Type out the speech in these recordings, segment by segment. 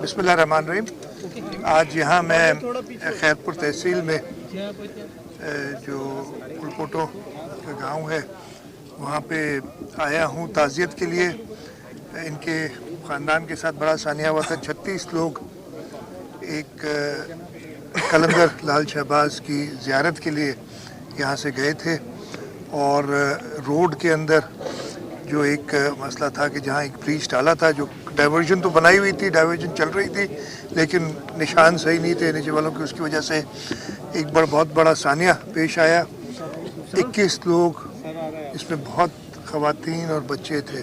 बिस्मिल्लाहिर्रहमानिर्रहीम। आज यहाँ मैं खैरपुर तहसील में जो कुलकोटो का गांव है वहाँ पे आया हूँ ताज़ियत के लिए। इनके ख़ानदान के साथ बड़ा सानिया हुआ था। 36 लोग एक कलंदर लाल शहबाज की ज़ियारत के लिए यहाँ से गए थे और रोड के अंदर जो एक मसला था कि जहाँ एक ब्रीच डाला था, जो डाइवर्जन तो बनाई हुई थी, डाइवर्जन चल रही थी, लेकिन निशान सही नहीं थे नीचे वालों के, उसकी वजह से एक बहुत बड़ा सानिया पेश आया। 21 लोग, इसमें बहुत ख़वातीन और बच्चे थे,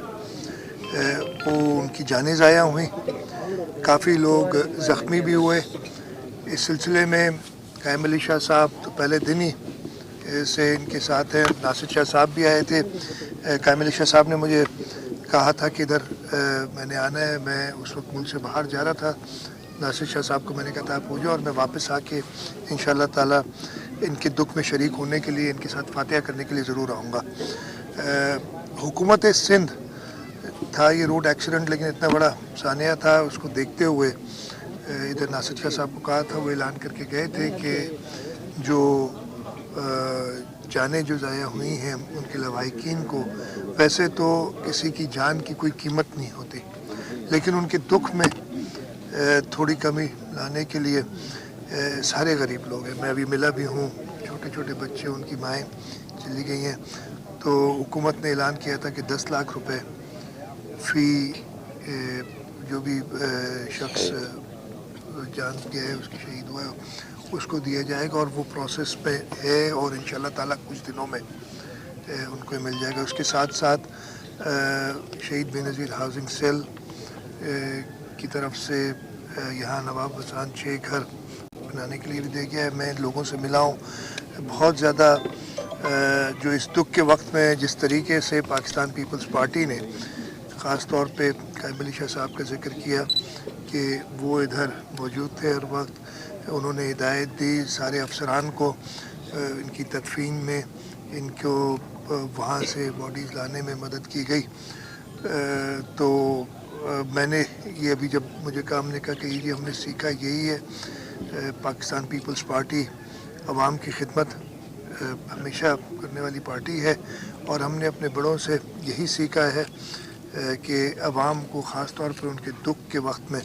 वो उनकी जानें ज़ाया हुई। काफ़ी लोग ज़ख्मी भी हुए। इस सिलसिले में कायम अली शाह साहब तो पहले दिन ही से इनके साथ हैं, नासिर शाह साहब भी आए थे। कायम अली शाह साहब ने मुझे कहा था कि इधर मैंने आना है। मैं उस वक्त मुल्क से बाहर जा रहा था। नासिर शाह साहब को मैंने कहा था आप हो जाओ और मैं वापस आके इंशाअल्लाह ताला इनके दुख में शरीक होने के लिए, इनके साथ फातिहा करने के लिए ज़रूर आऊँगा। हुकूमत सिंध था ये रोड एक्सीडेंट, लेकिन इतना बड़ा सानिया था, उसको देखते हुए इधर नासिर शाह साहब को कहा था, वो ऐलान करके गए थे कि जो जानें जो ज़ाया हुई हैं उनके लवाहिकीन को, वैसे तो किसी की जान की कोई कीमत नहीं होती, लेकिन उनके दुख में थोड़ी कमी लाने के लिए सारे गरीब लोग हैं। मैं अभी मिला भी हूँ, छोटे छोटे बच्चे, उनकी माएँ चली गई हैं। तो हुकूमत ने ऐलान किया था कि 10 लाख रुपए फ़ी जो भी शख्स जान गया है, उसकी शहीद हुआ है, उसको दिया जाएगा और वो प्रोसेस पे है और इंशाअल्लाह ताला कुछ दिनों में उनको मिल जाएगा। उसके साथ साथ शहीद बेनज़ीर हाउसिंग सेल की तरफ से यहाँ नवाब हसन 6 घर बनाने के लिए भी दे गया है। मैं लोगों से मिला हूँ, बहुत ज़्यादा जो इस दुख के वक्त में जिस तरीके से पाकिस्तान पीपल्स पार्टी ने ख़ास तौर पे कायम अली शाह साहब का जिक्र किया कि वो इधर मौजूद थे हर वक्त, उन्होंने हिदायत दी सारे अफसरान को इनकी तदफीन में, इनको वहाँ से बॉडीज़ लाने में मदद की गई। तो मैंने ये अभी जब मुझे काम ने कहा कि ये हमने सीखा यही है, पाकिस्तान पीपल्स पार्टी अवाम की खिदमत हमेशा करने वाली पार्टी है और हमने अपने बड़ों से यही सीखा है कि अवाम को ख़ास तौर पर उनके दुख के वक्त में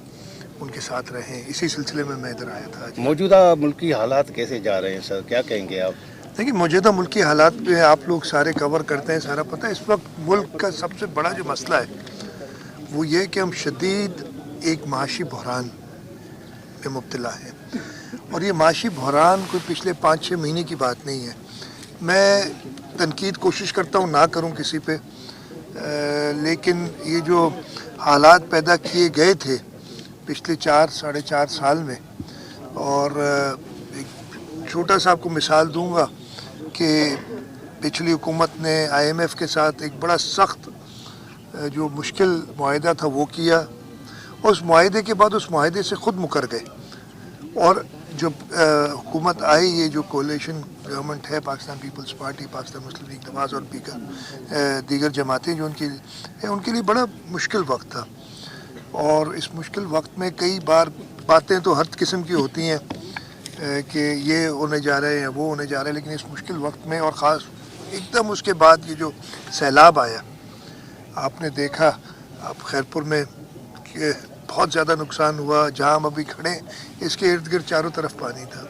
उनके साथ रहें। इसी सिलसिले में मैं इधर आया था। मौजूदा मुल्की हालात कैसे जा रहे हैं सर, क्या कहेंगे आप? देखिए, मौजूदा मुल्की हालात पे आप लोग सारे कवर करते हैं, सारा पता है। इस वक्त मुल्क का सबसे बड़ा जो मसला है वो ये कि हम शदीद एक माशी बहरान में मुब्तला हैं और ये माशी बहरान कोई पिछले 5-6 महीने की बात नहीं है। मैं तनकीद कोशिश करता हूँ ना करूँ किसी पे, लेकिन ये जो हालात पैदा किए गए थे पिछले 4-4.5 साल में, और एक छोटा सा आपको मिसाल दूंगा कि पिछली हुकूमत ने IMF के साथ एक बड़ा सख्त जो मुश्किल मुआहिदा था वो किया और उस मुआहिदे के बाद उस मुआहिदे से ख़ुद मुकर गए और जब हुकूमत आई, ये जो कोलिशन गवर्नमेंट है, पाकिस्तान पीपल्स पार्टी, पाकिस्तान मुस्लिम लीग नवाज़ और दीगर जमातें जो उनके लिए बड़ा मुश्किल वक्त था। और इस मुश्किल वक्त में कई बार बातें तो हर किस्म की होती हैं कि ये होने जा रहे हैं, वो होने जा रहे हैं, लेकिन इस मुश्किल वक्त में और ख़ास एकदम उसके बाद ये जो सैलाब आया, आपने देखा आप खैरपुर में कि बहुत ज़्यादा नुकसान हुआ। जहाँ हम अभी खड़े इसके इर्द गिर्द चारों तरफ पानी था।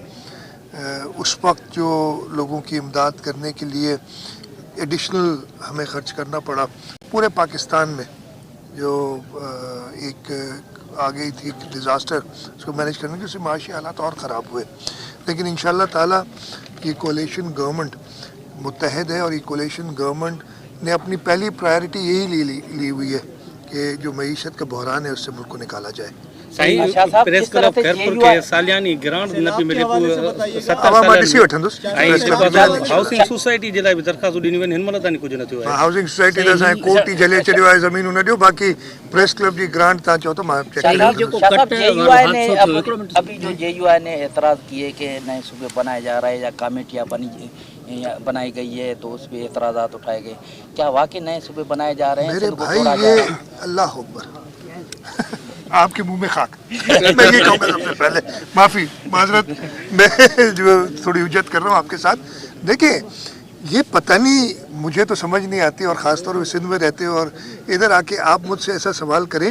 उस वक्त जो लोगों की इमदाद करने के लिए एडिशनल हमें ख़र्च करना पड़ा, पूरे पाकिस्तान में जो एक आ गई थी डिज़ास्टर, उसको मैनेज करने के उससे माशी हालात और ख़राब हुए। लेकिन इंशाअल्लाह ताला ये कोलिशन गवर्नमेंट मुत्तहद है और ये कोलिशन गवर्नमेंट ने अपनी पहली प्रायोरिटी यही ली हुई है कि जो मईशत का बहरान है उससे मुल्क को निकाला जाए। प्रेस क्लब खैरपुर के सालियानी ग्रांट नपी मिले हाउसिंग सोसाइटी जे लाइ बि दरख़्वास्त ॾिनी वञे, हिन महिल ताईं कुझु न थियो आहे। हाउसिंग सोसाइटी त असांजे कोर्ट ई जले छॾियो आहे, ज़मीनूं न ॾियो। बाक़ी प्रेस क्लब जी ग्रांट तव्हां चओ त मां चेक अभी जो JUI ने एतराज़ किए कि नए सूबे बनाए जा रहे हैं या कमेटियाँ बनाई गई है तो उस पर एतराज़ात उठाए गए, क्या वाकई नए सूबे बनाए जा रहे हैं? मेरे भाई ये अल्लाह अकबर آپ کے منہ میں خاک. میں یہ کہوں گا سب سے پہلے, معافی معذرت, میں جو تھوڑی حجت کر رہا ہوں آپ کے ساتھ. دیکھیں یہ پتہ نہیں, مجھے تو سمجھ نہیں آتی, اور خاص طور پہ سندھ میں رہتے ہو اور ادھر آ کے آپ مجھ سے ایسا سوال کریں.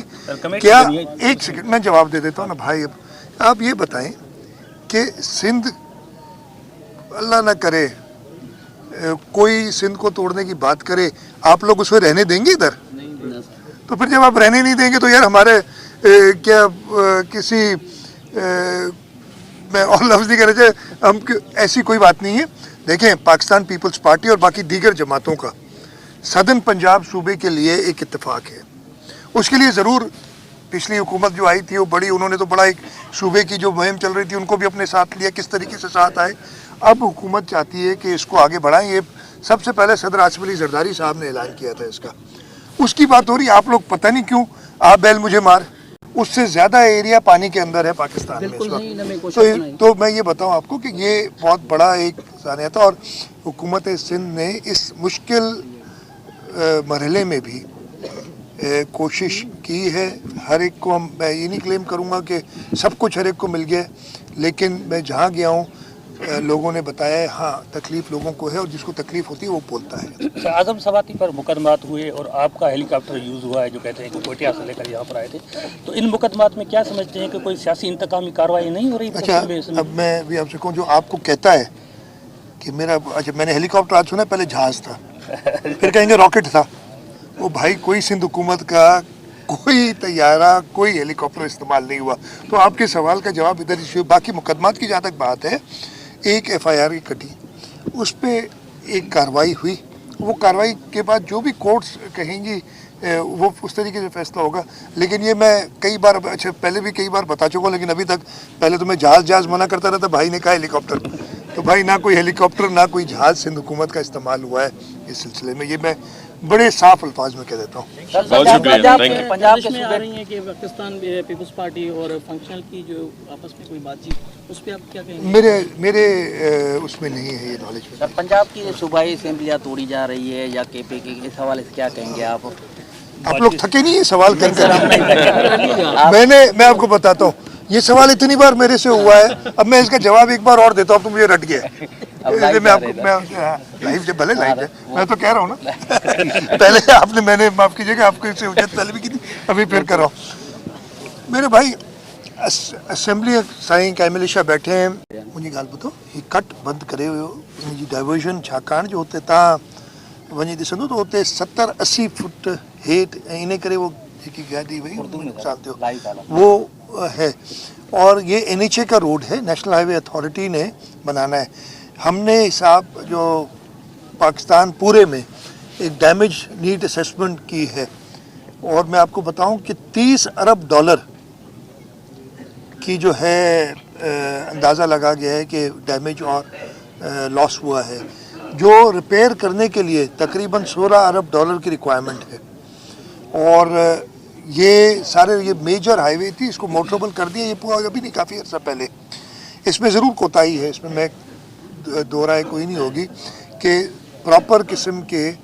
کیا ایک سیکنڈ میں جواب دے دیتا ہوں نا بھائی. اب آپ یہ بتائیں کہ سندھ, اللہ نہ کرے کوئی سندھ کو توڑنے کی بات کرے, آپ لوگ اس میں رہنے دیں گے ادھر؟ تو پھر جب آپ رہنے نہیں دیں گے تو یار ہمارے کیا کسی میں اور لفظ نہیں کہنا چاہے, ہم ایسی کوئی بات نہیں ہے. دیکھیں پاکستان پیپلز پارٹی اور باقی دیگر جماعتوں کا سدرن پنجاب صوبے کے لیے ایک اتفاق ہے. اس کے لیے ضرور پچھلی حکومت جو آئی تھی وہ بڑی, انہوں نے تو بڑا ایک صوبے کی جو مہم چل رہی تھی ان کو بھی اپنے ساتھ لیا, کس طریقے سے ساتھ آئے. اب حکومت چاہتی ہے کہ اس کو آگے بڑھائیں. یہ سب سے پہلے صدر آصف علی زرداری صاحب نے اعلان کیا تھا اس کا, اس کی بات ہو رہی. آپ لوگ پتہ نہیں کیوں آپ بیل مجھے مار, اس سے زیادہ ایریا پانی کے اندر ہے پاکستان میں اس وقت. تو میں یہ بتاؤں آپ کو کہ یہ بہت بڑا ایک سانحہ تھا, اور حکومت سندھ نے اس مشکل مرحلے میں بھی کوشش کی ہے. ہر ایک کو میں یہ نہیں کلیم کروں گا کہ سب کچھ ہر ایک کو مل گیا, لیکن میں جہاں گیا ہوں لوگوں نے بتایا ہے ہاں تکلیف لوگوں کو ہے, اور جس کو تکلیف ہوتی ہے وہ بولتا ہے. اعظم سواتی پر مقدمات ہوئے اور آپ کا ہیلی کاپٹر یوز ہوا ہے, جو کہتے ہیں کہ کوئٹہ سے لے کر یہاں پر آئے تھے, تو ان مقدمات میں کیا سمجھتے ہیں کہ کوئی سیاسی انتقامی کارروائی نہیں ہو رہی؟ اچھا اب میں بھی آپ سے کہوں, جو آپ کو کہتا ہے کہ میرا, اچھا میں نے ہیلی کاپٹر آج سنا, پہلے جہاز تھا, پھر کہیں گے راکٹ تھا. وہ بھائی کوئی سندھ حکومت کا کوئی طیارہ کوئی ہیلی کاپٹر استعمال نہیں ہوا. تو آپ کے سوال کا جواب ادھر ہی. باقی مقدمات کی جہاں تک بات ہے, ایک ایف آئی آر کی کٹی, اس پہ ایک کارروائی ہوئی. وہ کارروائی کے بعد جو بھی کورٹس کہیں گی وہ اس طریقے سے فیصلہ ہوگا. لیکن یہ میں کئی بار, اچھا پہلے بھی کئی بار بتا چکا ہوں, لیکن ابھی تک پہلے تو میں جہاز منع کرتا رہتا, بھائی نے کہا ہیلی کاپٹر, تو بھائی نہ کوئی ہیلی کاپٹر نہ کوئی جہاز سندھ حکومت کا استعمال ہوا ہے اس سلسلے میں. یہ میں بڑے صاف الفاظ میں کہہ دیتا ہوں. پنجاب کے میں آ رہی ہیں کہ پاکستان پیپلز پارٹی اور فنکشنل کی جو آپس میں کوئی بات چیت, اس پہ آپ کیا کہیں گے؟ میرے اس میں نہیں ہے یہ نالج. پنجاب کی صوبائی اسمبلیاں توڑی جا رہی ہے یا کے پی کے, اس حوالے سے کیا کہیں گے آپ؟ آپ لوگ تھکے نہیں یہ سوال کر کے؟ میں آپ کو بتاتا ہوں, یہ سوال اتنی بار میرے سے ہوا ہے, اب میں اس کا جواب ایک بار اور دیتا ہوں, تو مجھے رٹ گیا. میں آپ کو لائف سے بھلے لائف ہے, میں تو کہہ رہا ہوں نا. پہلے آپ نے, میں نے معاف کیجیے گا, آپ کو اس سے حجت پہلے بھی کی تھی, ابھی پھر کر رہا ہوں. میرے بھائی اسمبلی سائیں کیمل شاہ بیٹھے ہیں, مجھے گال بتاؤ یہ کٹ بند کرے ہوئے ڈائیورژن چھاکان جو ہوتے تا ونجی ॾिसंदो تو ہوتے 70-80 فٹ ہیٹ انہیں کرے وہ जेकी गाड़ी वही नक़सान थियो वो है. और ये NHA का रोड है, नेशनल हाईवे अथॉरिटी ने बनाना है. हमने हिसाब जो पाकिस्तान पूरे में एक डैमेज नीड असेसमेंट की है, और मैं आपको बताऊं कि 30 अरब डॉलर की जो है अंदाज़ा लगा गया है कि डैमेज और लॉस हुआ है, जो रिपेयर करने के लिए तकरीबन 16 अरब डॉलर की रिक्वायरमेंट है. और ये सारे ये मेजर हाईवे थी, इसको मोटरेबल कर दिया, ये पूरा अभी नहीं काफ़ी अर्सा पहले. इसमें ज़रूर कोताही है, इसमें मैं दो राय कोई नहीं होगी कि प्रॉपर किस्म के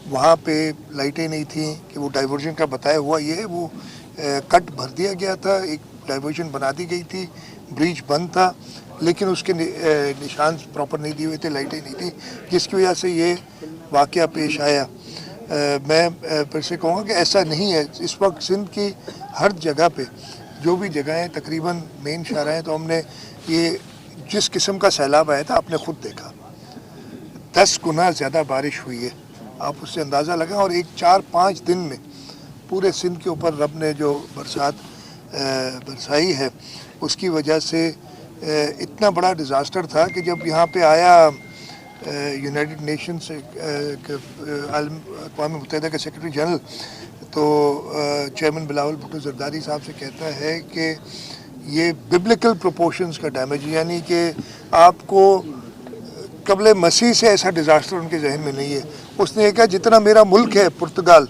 वहाँ पे लाइटें नहीं थी कि वो डाइवर्जन का बताया हुआ ये है, वो कट भर दिया गया था, एक डाइवर्जन बना दी गई थी, ब्रिज बंद था, लेकिन उसके निशान प्रॉपर नहीं दिए हुए थे, लाइटें नहीं थी, जिसकी वजह से ये वाक़या पेश आया. मैं फिर से कहूँगा कि ऐसा नहीं है. इस वक्त सिंध की हर जगह पे जो भी जगहें तकरीबन मेन शाहराह हैं, तो हमने ये जिस किस्म का सैलाब आया था आपने ख़ुद देखा, 10 गुना ज़्यादा बारिश हुई है, आप उससे अंदाज़ा लगाएं. और एक 4-5 दिन में पूरे सिंध के ऊपर रब ने जो बरसात बरसाई है, उसकी वजह से इतना बड़ा डिज़ास्टर था कि जब यहाँ पे आया यूनाइटेड नेशन से अक़वाम मुत्तहिदा का सेक्रेटरी जनरल, तो चेयरमैन बिलावल भुट्टो जरदारी साहब से कहता है कि ये बिब्लिकल प्रोपोर्शंस का डैमेज, यानी कि आपको कबले मसीह से ऐसा डिज़ास्टर उनके जहन में नहीं है. उसने कहा जितना मेरा मुल्क है पुर्तगाल,